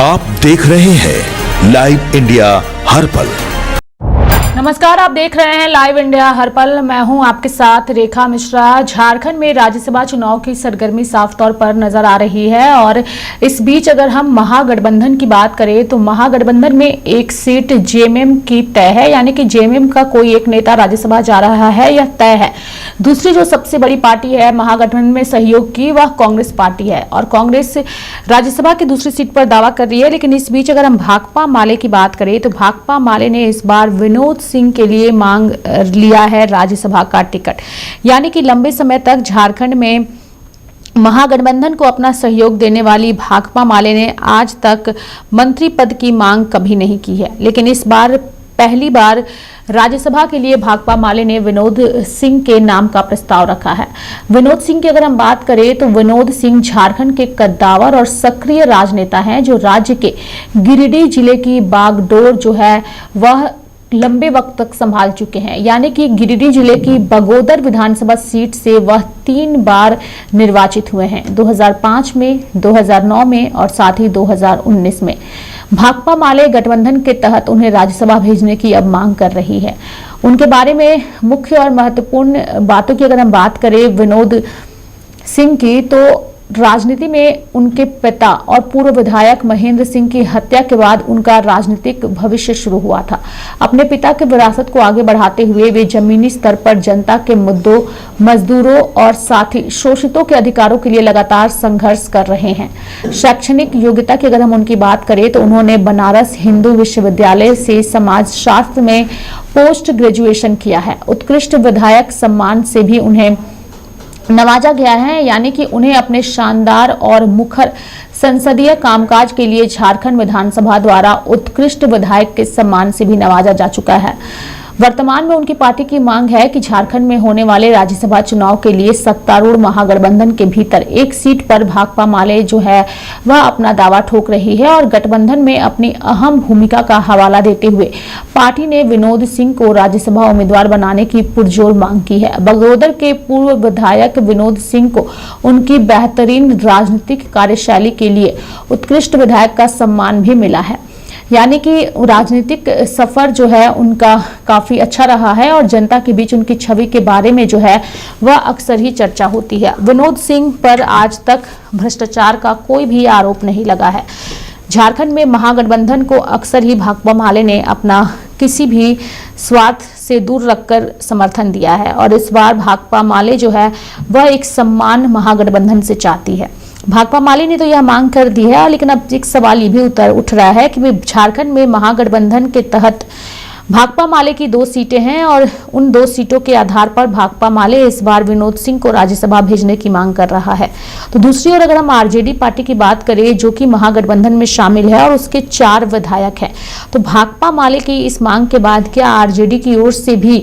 आप देख रहे हैं लाइव इंडिया हर पल। नमस्कार, आप देख रहे हैं लाइव इंडिया हर पल। मैं हूं आपके साथ रेखा मिश्रा। झारखंड में राज्यसभा चुनाव की सरगर्मी साफ तौर पर नजर आ रही है और इस बीच अगर हम महागठबंधन की बात करें तो महागठबंधन में एक सीट जेएमएम की तय है, यानी कि जेएमएम का कोई एक नेता राज्यसभा जा रहा है, यह तय है। दूसरी जो सबसे बड़ी पार्टी है महागठबंधन में सहयोग की, वह कांग्रेस पार्टी है और कांग्रेस राज्यसभा की दूसरी सीट पर दावा कर रही है। लेकिन इस बीच अगर हम भाकपा माले की बात करें तो भाकपा माले ने इस बार विनोद सिंह के लिए मांग लिया है राज्यसभा का टिकट, यानी कि लंबे समय तक झारखंड में महागठबंधन को अपना सहयोग देने वाली भाकपा माले ने आज तक मंत्री पद की मांग कभी नहीं की है। लेकिन इस बार पहली बार राज्यसभा के लिए भाकपा माले ने विनोद सिंह के नाम का प्रस्ताव रखा है। विनोद सिंह की अगर हम बात करें तो विनोद सिंह झारखंड के कद्दावर और सक्रिय राजनेता हैं, जो राज्य के गिरिडीह जिले की बागडोर जो है वह लंबे वक्त तक संभाल चुके हैं, यानी कि गिरिडीह जिले की बगोदर विधानसभा सीट से वह 3 बार निर्वाचित हुए हैं, 2005 में, 2009 में और साथ ही 2019 में। भाकपा माले गठबंधन के तहत उन्हें राज्यसभा भेजने की अब मांग कर रही है। उनके बारे में मुख्य और महत्वपूर्ण बातों की अगर हम बात करें विनोद सिंह की, तो राजनीति में उनके पिता और पूर्व विधायक महेंद्र सिंह की हत्या के बाद उनका राजनीतिक भविष्य शुरू हुआ था। अपने पिता के विरासत को आगे बढ़ाते हुए वे जमीनी स्तर पर जनता के मुद्दों, मजदूरों और साथ ही शोषितों के अधिकारों के लिए लगातार संघर्ष कर रहे हैं। शैक्षणिक योग्यता की अगर हम उनकी बात करें तो उन्होंने बनारस हिंदू विश्वविद्यालय से समाजशास्त्र में पोस्ट ग्रेजुएशन किया है। उत्कृष्ट विधायक सम्मान से भी उन्हें नवाजा गया है, यानी कि उन्हें अपने शानदार और मुखर संसदीय कामकाज के लिए झारखंड विधानसभा द्वारा उत्कृष्ट विधायक के सम्मान से भी नवाजा जा चुका है। वर्तमान में उनकी पार्टी की मांग है कि झारखंड में होने वाले राज्यसभा चुनाव के लिए सत्तारूढ़ महागठबंधन के भीतर एक सीट पर भाकपा माले जो है वह अपना दावा ठोक रही है और गठबंधन में अपनी अहम भूमिका का हवाला देते हुए पार्टी ने विनोद सिंह को राज्यसभा उम्मीदवार बनाने की पुरजोर मांग की है। बगोदर के पूर्व विधायक विनोद सिंह को उनकी बेहतरीन राजनीतिक कार्यशैली के लिए उत्कृष्ट विधायक का सम्मान भी मिला है, यानी कि राजनीतिक सफर जो है उनका काफी अच्छा रहा है और जनता के बीच उनकी छवि के बारे में जो है वह अक्सर ही चर्चा होती है। विनोद सिंह पर आज तक भ्रष्टाचार का कोई भी आरोप नहीं लगा है। झारखंड में महागठबंधन को अक्सर ही भाकपा माले ने अपना किसी भी स्वार्थ से दूर रखकर समर्थन दिया है और इस बार भाकपा माले जो है वह एक सम्मान महागठबंधन से चाहती है। भाकपा माले ने तो यह मांग कर दी है, लेकिन अब एक सवाल ये भी उठ रहा है कि झारखंड में महागठबंधन के तहत भाकपा माले की 2 सीटें हैं और उन 2 सीटों के आधार पर भाकपा माले इस बार विनोद सिंह को राज्यसभा भेजने की मांग कर रहा है। तो दूसरी ओर अगर हम आरजेडी पार्टी की बात करें जो कि महागठबंधन में शामिल है और उसके 4 विधायक हैं, तो भाकपा माले की इस मांग के बाद क्या आरजेडी की ओर से भी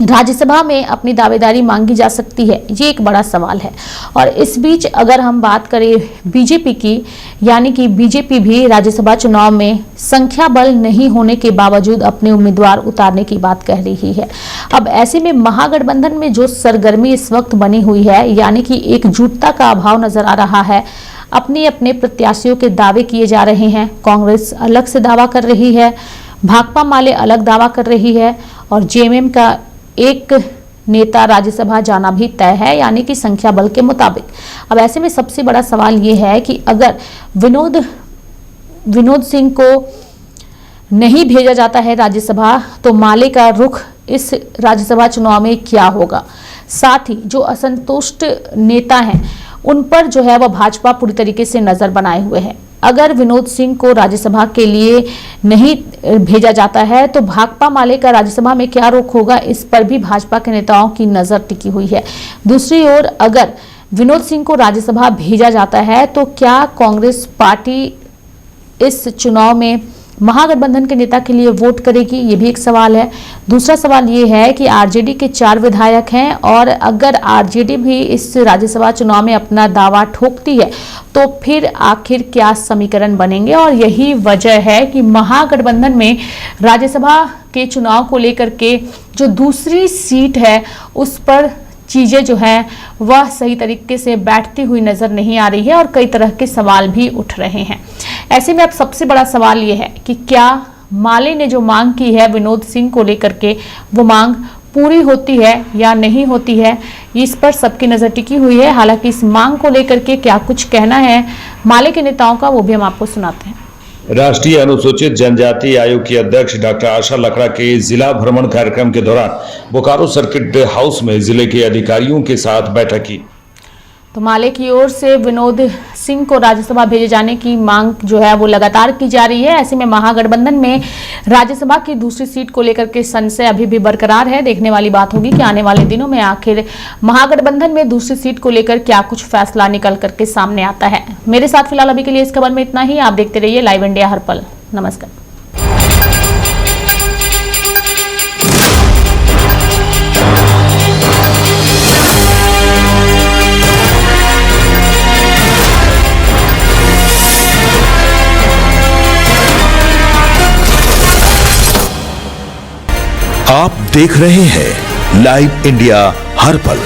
राज्यसभा में अपनी दावेदारी मांगी जा सकती है, ये एक बड़ा सवाल है। और इस बीच अगर हम बात करें बीजेपी की, यानी कि बीजेपी भी राज्यसभा चुनाव में संख्या बल नहीं होने के बावजूद अपने उम्मीदवार उतारने की बात कह रही है। अब ऐसे में महागठबंधन में जो सरगर्मी इस वक्त बनी हुई है, यानी कि एकजुटता का अभाव नजर आ रहा है। अपने अपने प्रत्याशियों के दावे किए जा रहे हैं। कांग्रेस अलग से दावा कर रही है, भाकपा माले अलग दावा कर रही है और जेएमएम का एक नेता राज्यसभा जाना भी तय है, यानी कि संख्या बल के मुताबिक। अब ऐसे में सबसे बड़ा सवाल ये है कि अगर विनोद सिंह को नहीं भेजा जाता है राज्यसभा तो माले का रुख इस राज्यसभा चुनाव में क्या होगा। साथ ही जो असंतुष्ट नेता हैं उन पर जो है वह भाजपा पूरी तरीके से नजर बनाए हुए है। अगर विनोद सिंह को राज्यसभा के लिए नहीं भेजा जाता है तो भाकपा माले का राज्यसभा में क्या रुख होगा, इस पर भी भाजपा के नेताओं की नजर टिकी हुई है। दूसरी ओर अगर विनोद सिंह को राज्यसभा भेजा जाता है तो क्या कांग्रेस पार्टी इस चुनाव में महागठबंधन के नेता के लिए वोट करेगी, ये भी एक सवाल है। दूसरा सवाल ये है कि आरजेडी के 4 विधायक हैं और अगर आरजेडी भी इस राज्यसभा चुनाव में अपना दावा ठोकती है तो फिर आखिर क्या समीकरण बनेंगे। और यही वजह है कि महागठबंधन में राज्यसभा के चुनाव को लेकर के जो दूसरी सीट है उस पर चीजें जो है वह सही तरीके से बैठती हुई नजर नहीं आ रही है और कई तरह के सवाल भी उठ रहे हैं। ऐसे में अब सबसे बड़ा सवाल ये है कि क्या माले ने जो मांग की है विनोद सिंह को लेकर के, वो मांग पूरी होती है या नहीं होती है, इस पर सबकी नजर टिकी हुई है। हालांकि इस मांग को लेकर के क्या कुछ कहना है माले के नेताओं का, वो भी हम आपको सुनाते हैं। राष्ट्रीय अनुसूचित जनजाति आयोग की अध्यक्ष डॉक्टर आशा लकड़ा के जिला भ्रमण कार्यक्रम के दौरान बोकारो सर्किट हाउस में जिले के अधिकारियों के साथ बैठक की। तो माले की ओर से विनोद सिंह को राज्यसभा भेजे जाने की मांग जो है वो लगातार की जा रही है। ऐसे में महागठबंधन में राज्यसभा की दूसरी सीट को लेकर के संशय अभी भी बरकरार है। देखने वाली बात होगी कि आने वाले दिनों में आखिर महागठबंधन में दूसरी सीट को लेकर क्या कुछ फैसला निकल करके सामने आता है। मेरे साथ फिलहाल अभी के लिए इस खबर में इतना ही। आप देखते रहिए लाइव इंडिया हर पल। नमस्कार। आप देख रहे हैं लाइव इंडिया हर पल।